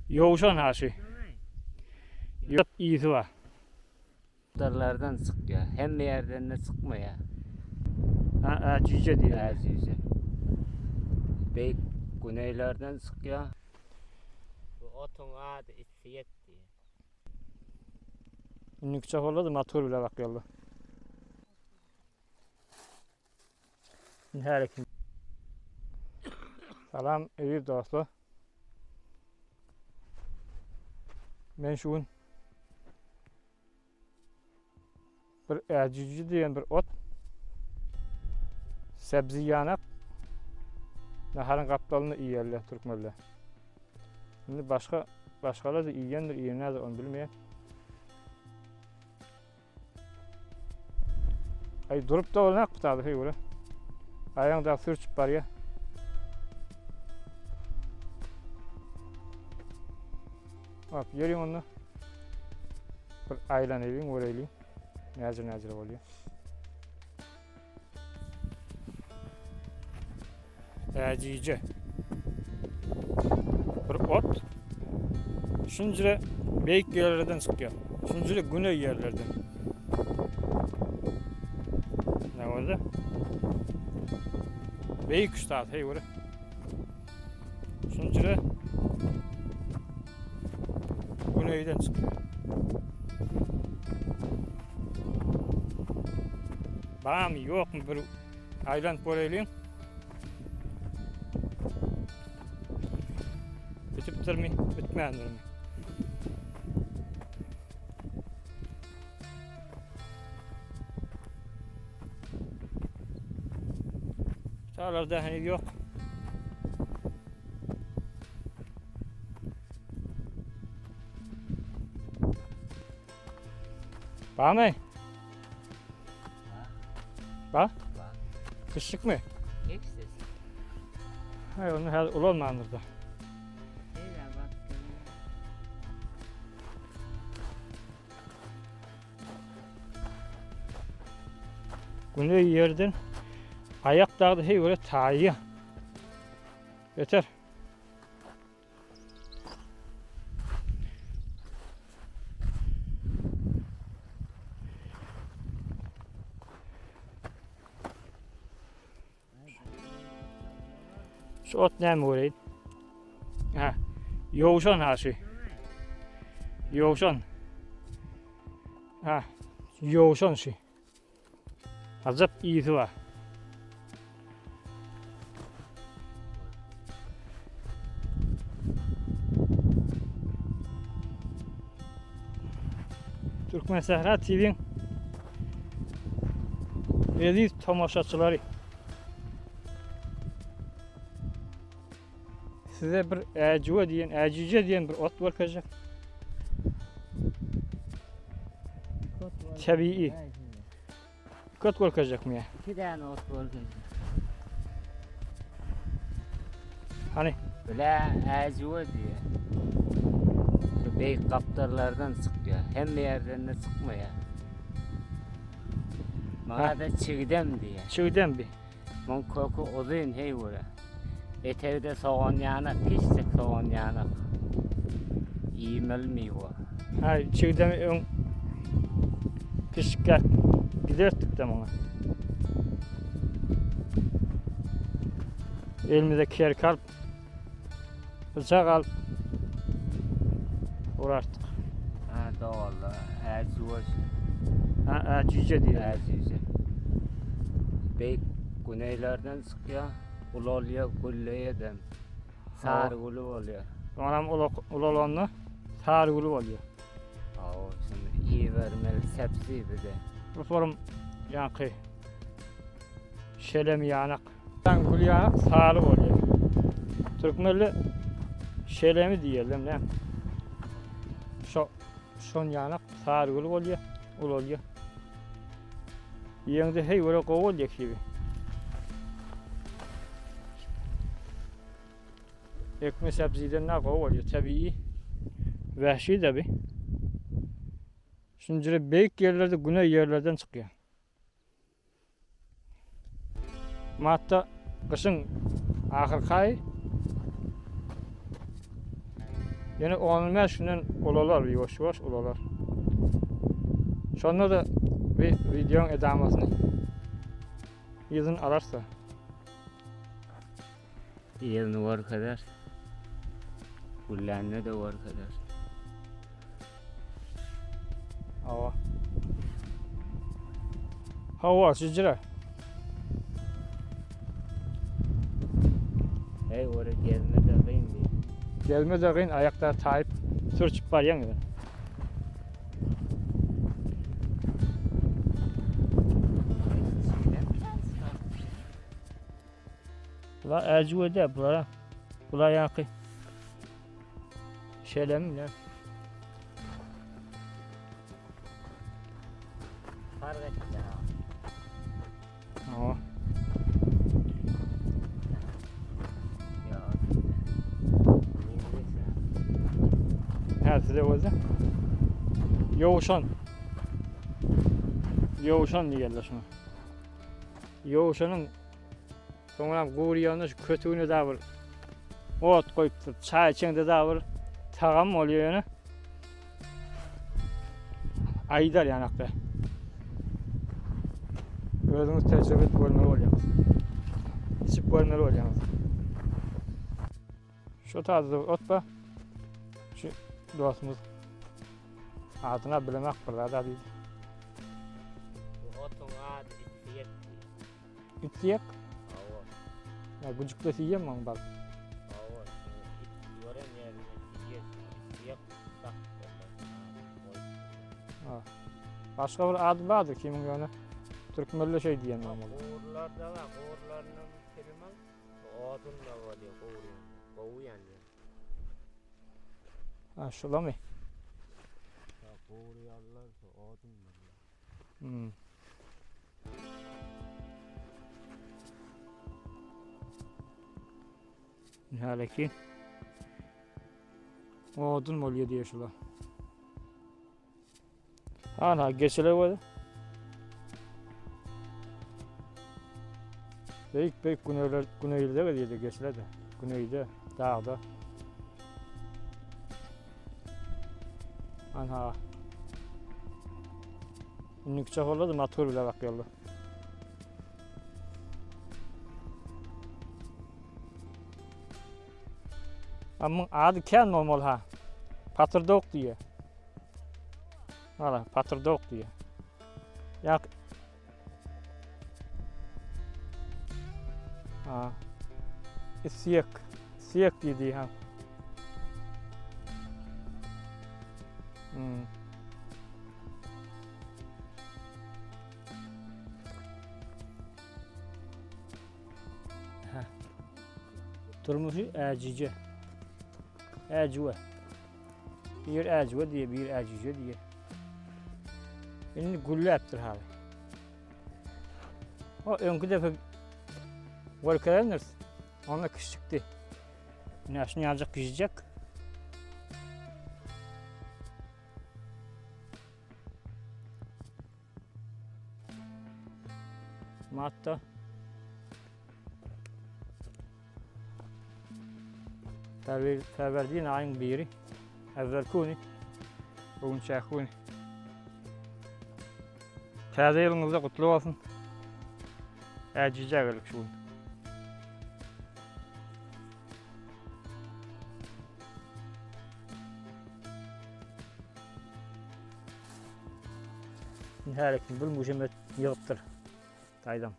Yoğuşan haşı. Yok iyisi var. Darlardan sıkıyor. Hem bir yerden de sıkmıyor. Cüce diyor. Azize. Bey güneylerden sıkıyor. Bu otun adı isiyet diye. Nükçak oldu motor bile bak yolda. Her kim. Salam Eyüp dostlar. Ben şu gün bir cüce diyen bir ot. Sebzi yanak. Naharın kaptalını iyi yerler Türkmenler. Şimdi başkalar da iyiyendir, iyiyenler onu bilmeyen. Ay durup da olanak mı tadı öyle? Ayağın da sürçüp var ya. Bak görüyorsun onu. Bir aylan elin, oraylı. Nazır oluyor. Cice. Bir ot. Şunca beyik yerlerden çıkıyor. Şunca güney yerlerden. Ne oldu? Beyik üstad hey oraya. Şunca güneyden çıkıyor. Var mı yok mu bir aylan porelin? Bitip durmuyor, bitmeyen durmuyor. Sağlarda hani yok. Var mı? Var? Kışlık mı? Geçti. Hayır onu her ulanmandırdı. Neyle bak. Güney yerden ayak dağda hey öyle tayı. Yeter. Şu ot ne mi orayı? Ha, yoğuşan haşı. Yoğuşan. Ha, yoğuşan şey. Azap iyisi var. Türkmen Sahra TV'nin aziz tamaşaçıları. Size bir cüce diyen bir ot bakacak. Tabii. Kot bakacak mı ya? 2 tane ot var. Hani? Böyle azize diye. Şu bey kaptarlardan sıkıyor. Hem bir yerden de sıkmıyor. Bana da çiğdem diye. Çiğdem bir. Mon koku uzun hey vura. Etevde soğan yanak, piştik soğan yanak. İyimel o? Ha, çiğdem ön pişikler giderdik de ona. Elimizde ker kalp, bıçak al, uğraştık. Ha doğru, azize. Ha, cüce diyor. Azize. Bey güneylerden sıkıyor. Ulolya gülleye dem. Sarı gülü oluyor. Anam ulolanla tarihli oluyor. Oo, şimdi iyi vermeli sepsi bir de. Bu forum yankı. Şelem yanak. Gül yanak sağlık oluyor. Türkmenli şelemi diyelim ne? Şon yanak sarıgül oluyor, ul oluyor. Yenge hey böyle kovul gibi. Ekmek sebziden ne kovuluyor tabii. Vahşi tabii. Şimdi büyük yerlerde güney yerlerden çıkıyor. Hatta kışın ahır kay Yine 15 günden olalar, yavaş yavaş olalar. Sonra da bir videonun edamasını yazın ararsa. Yılını var kadar. Kullanına da var kadar. Hava sıcak. Hey oraya gelme de kıyın diye. Gelme de kıyın ayakta tayip sürçüp var yani. Bunlar elcü de bunlara. Bunlar yakı. Şeyler mi ne? Fark etti ha. Aa. Ya. Her size o yüzden. Yoğuşan. Yoğuşan diyorlar şuna. Yoğuşanın sonra kuğruyanı şu kötüğünü de var. Ot koyup çay içinde de var. Tağam oluyor yani. Aydar yanakta. Özünüz tecrübe et görmeli olacaksınız. İçip görmeli olacaksınız. Şu tarzda ot ba. Şu dostumuz adına bilemek burada değil. Bu otun adı itliyek. İtliyek. Hava. Ya gıcıkla yiyem mi bak. Hava. İt yoran yerine yiyeceksin. İtliyek. Bak. Başka bir adı vardır kimin yani. Türkmenli şey diyen normal. Uğurlarda var. Uğurlarının kelimem. Odun da var diyor. Uğuruyor. Boğuyan diyor. Ha şula mı? Ya uğuruyorlarsa odun da diyor. Hmm. Nihale ki. O odun mu oluyor diye şula. Ha geçeler var. Büyük güneyde var diye geçeler de. Güneyde, dağda. Anha. Ünlü küçük oldu motor bile bak yolda. Ama adı ken normal ha. Patırdok diye. Valla patırdok diye. Yak. Ha. Siyek. Siyek diye ha. Hmm. Durmuşu ercice. Ercüve. Bir ercüve diye bir ercice diye. Şimdi gülle yaptır abi. O önkü defa varkalanır. Onunla kış çıktı. Güneşini yanacak kışacak. Mart'ta Fevriye ayın biri evvel kuni bugün çakuni. Taze yılınızda kutlu olsun. Ercice geldik şu gün. Her kim bir müşemet yığıptır. Taydam.